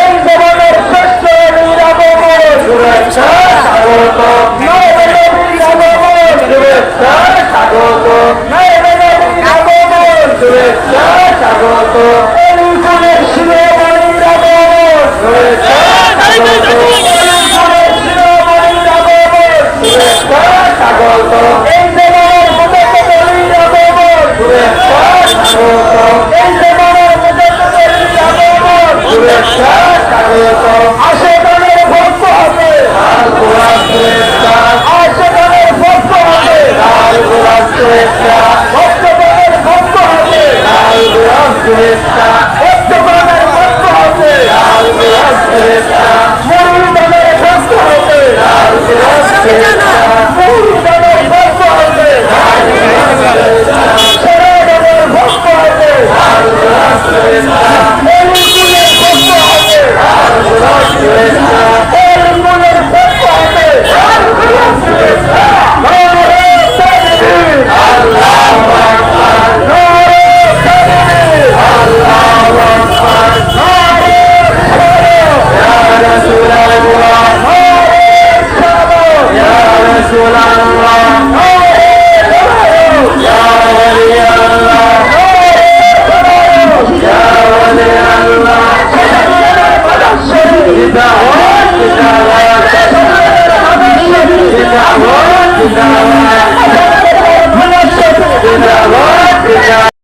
এই জমানার শ্রেষ্ঠ নবীর আগমন শুভেচ্ছা স্বাগত নবীর আগমন শুভেচ্ছা স্বাগত নবীর আগমন শুভেচ্ছা স্বাগত এই ফুলের শিরোমণির আগমন শুভেচ্ছা স্বাগত এই ফুলের শিরোমণির আগমন শুভেচ্ছা স্বাগত এই জমানার মুজাদ্দিদের আগমন শুভেচ্ছা স্বাগত এই জমানার মুজাদ্দিদের আগমন শুভেচ্ছা স্বাগত আশেকানের ভক্ত হবে লাল গোলাপ শুভেচ্ছা আশেকানের ভক্ত হবে লাল গোলাপ শুভেচ্ছা